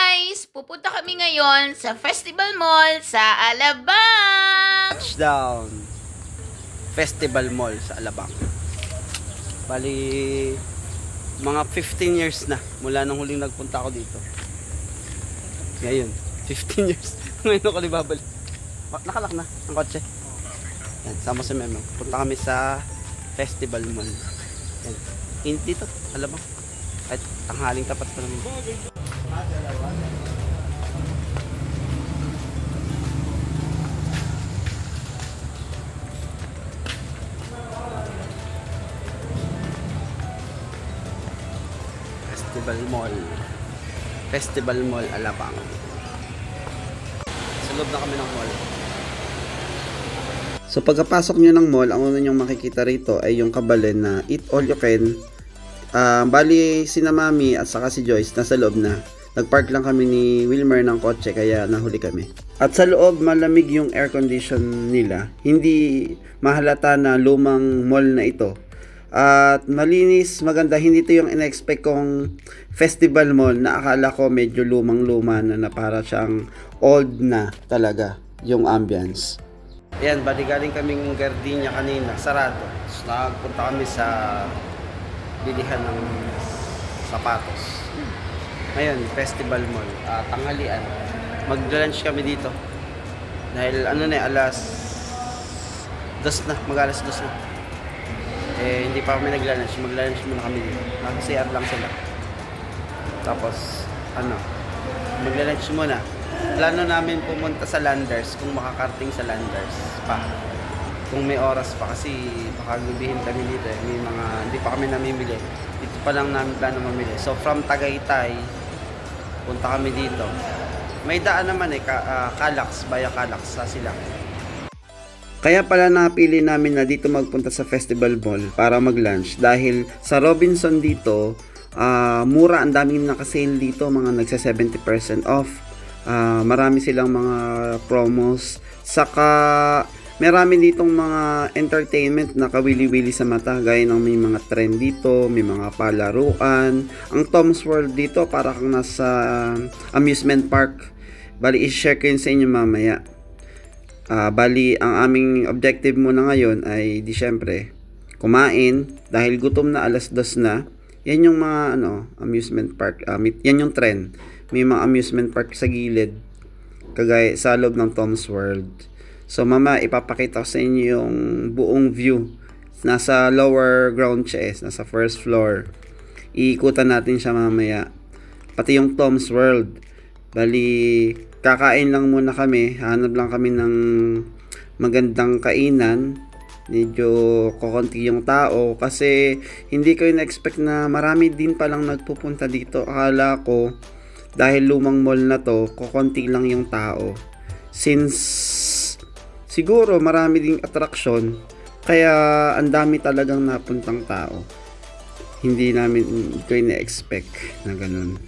guys! Pupunta kami ngayon sa Festival Mall sa Alabang! Touchdown! Festival Mall sa Alabang. Bali, mga 15 years na mula nung huling nagpunta ako dito. Ngayon, 15 years. Ngayon ako libabalik. Nakalak na ang kotse. Yan, sama si Memo. Punta kami sa Festival Mall. Yan. Init dito, Alabang. At tanghaling tapat pa naman. Festival Mall. Festival Mall Alabang. Sa loob na kami ng mall. So pagkapasok nyo ng mall, ang una nyong makikita rito ay yung kabalin na eat all you can. Bali sina Mami at saka si Joyce nasa loob na. Nagpark lang kami ni Wilmer ng kotse kaya nahuli kami. At sa loob malamig yung air condition nila. Hindi mahalata na lumang mall na ito. At malinis, maganda. Hindi ito yung in-expect kong festival mall na akala ko medyo lumang-luma na para siyang old na talaga yung ambience. Ayan, bali galing kaming Gardenia kanina, sarado. So, nagpunta kami sa bilihan ng sapatos. Ngayon, Festival Mall, tanghalian. Mag-lunch kami dito. Dahil ano na, alas 2 na, mag-alas 2 na. Hindi pa kami nag-lunch. Mag-lunch muna kami dito. Nasa CR lang sila. Tapos, mag-lunch muna. Plano namin pumunta sa Landers kung makakarating sa Landers pa. Kung may oras pa kasi baka gubihin kami dito may mga hindi pa kami namimili. Dito pa lang namin plano mamili. So from Tagaytay punta kami dito. May daan naman Calax, via Calax sa Silang. Kaya pala napili namin na dito magpunta sa Festival Mall para mag-lunch dahil sa Robinson dito mura, ang daming naka-sale dito, mga nagsa 70% off. Marami silang mga promos, saka marami ditong mga entertainment na kawili-wili sa mata, gaya ng may mga trend dito, may mga palaruan. Ang Tom's World dito para kang nasa amusement park. Bali i-share ko yun sa inyo mamaya. Bali ang aming objective muna ngayon ay di syempre kumain dahil gutom na, alas 2 na. Yan yung mga amusement park, yan yung trend. May mga amusement park sa gilid kagaya sa loob ng Tom's World. So mama, ipapakita ko sa inyo yung buong view. Nasa lower ground siya, nasa first floor. Iikutan natin siya mamaya. Pati yung Tom's World. Bali, kakain lang muna kami. Hanap lang kami ng magandang kainan. Medyo kokonti yung tao kasi hindi ko na-expect na marami din palang nagpupunta dito. Akala ko dahil lumang mall na to, kokonti lang yung tao. Since siguro marami ding attraction, kaya ang dami talagang napuntang tao. Hindi ko na-expect na ganun.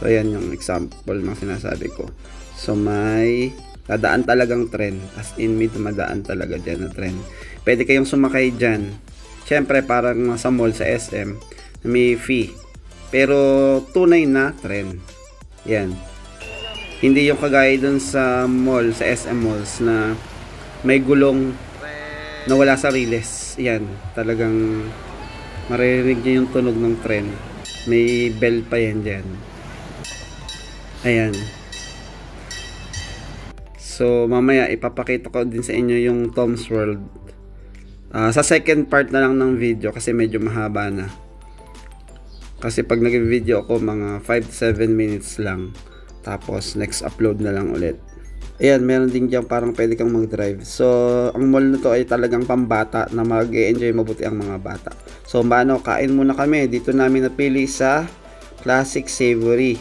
So yan yung example ng sinasabi ko. So may dadaan talagang tren. As in, may dumadaan talaga dyan na tren. Pwede kayong sumakay dyan. Siyempre parang sa mall sa SM, may fee. Pero tunay na tren. Yan. Hindi yung kagaya dun sa mall, sa SM malls na may gulong na wala sa riles. Yan, talagang maririnig niyo yung tunog ng tren. May bell pa yan dyan. Ayan. So mamaya ipapakita ko din sa inyo yung Tom's World. Sa second part na lang ng video kasi medyo mahaba na. Kasi pag nag-video ako mga 5 to 7 minutes lang. Tapos next upload na lang ulit. Ayan, meron din dyan parang pwede kang mag-drive. So, ang mall na to ay talagang pambata na mag-e-enjoy mabuti ang mga bata. So, kain muna kami. Dito namin napili sa Classic Savory.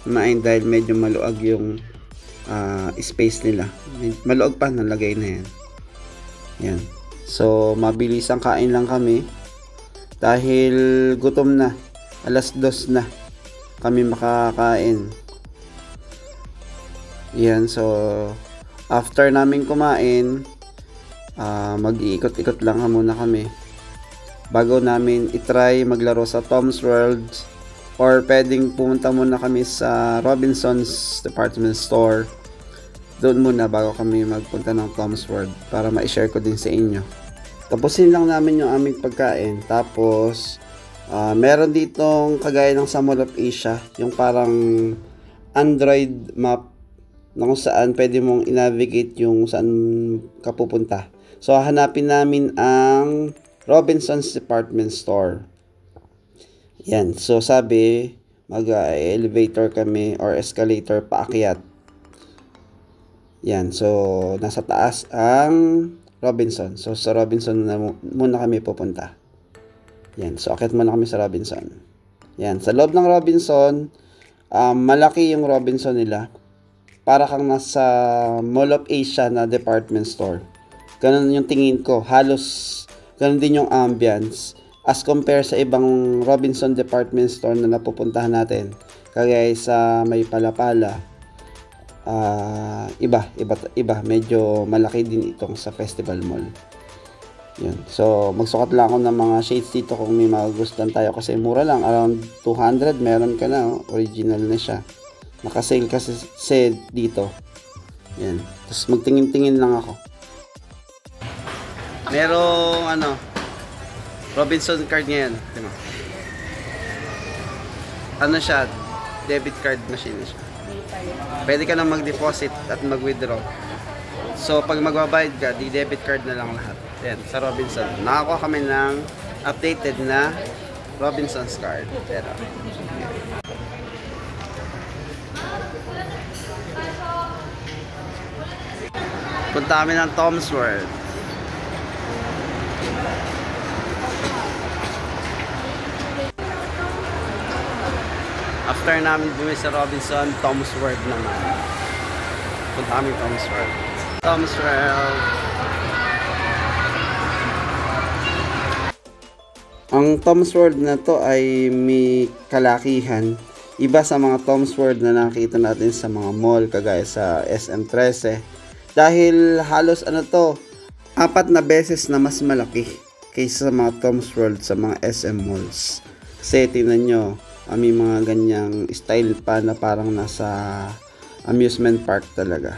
Dahil medyo maluag yung space nila. Maluag pa, nalagay na yan. Yan. So, mabilis ang kain lang kami. Dahil gutom na. Alas 2 na kami makakain. Yan, so after namin kumain, mag-iikot-ikot lang muna kami bago namin itry maglaro sa Tom's World or pwedeng pumunta muna kami sa Robinsons Department Store. Doon muna bago kami magpunta ng Tom's World para ma-share ko din sa inyo. Tapusin lang namin yung aming pagkain. Tapos meron ditong kagaya ng sa Mall of Asia, yung parang Android map na kung saan pwede mong i-navigate yung saan ka pupunta. So hanapin namin ang Robinsons Department Store. Yan. So sabi mag-elevator kami or escalator paakyat. Yan, so nasa taas ang Robinson. So sa Robinson na muna kami pupunta. Yan, so akit muna kami sa Robinson. Yan, sa loob ng Robinson, malaki yung Robinson nila. Para kang nasa Mall of Asia na department store. Ganun yung tingin ko, halos ganun din yung ambience as compare sa ibang Robinson department store na napupuntahan natin. Kagaya sa may Palapala. Iba, medyo malaki din itong sa Festival Mall. Yun. So magsukat lang ako ng mga shades dito kung may magugustuhan tayo kasi mura lang, around 200 meron ka na, original na siya. Naka-sale kasi dito. Yan. Tapos magtingin-tingin lang ako. Merong Robinson card ngayon. Diba? Ano siya? Debit card machine siya. Pwede ka nang mag-deposit at mag-withdraw. So, pag magbabayad ka, di-debit card na lang lahat. Yan, sa Robinson. Nakakuha kami ng updated na Robinson's card. Pero, punta kami ng Tom's World. After namin bumili sa Robinson, Tom's World naman. Punta kami Tom's World. Tom's World. Ang Tom's World na to ay may kalakihan. Iba sa mga Tom's World na nakita natin sa mga mall kagaya sa SM13. Dahil halos 4 na beses na mas malaki kaysa sa mga Tom's World sa mga SM malls. Kasi tingnan nyo, may mga ganyang style pa na parang nasa amusement park talaga.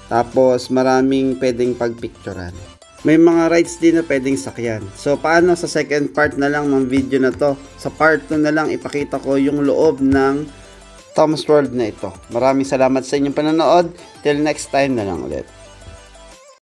Tapos maraming pwedeng pagpicturean. May mga rides din na pwedeng sakyan. So paano sa second part na lang ng video na to? Sa part 2 na lang ipakita ko yung loob ng Tom's World na ito. Maraming salamat sa inyong panonood. Till next time na lang ulit.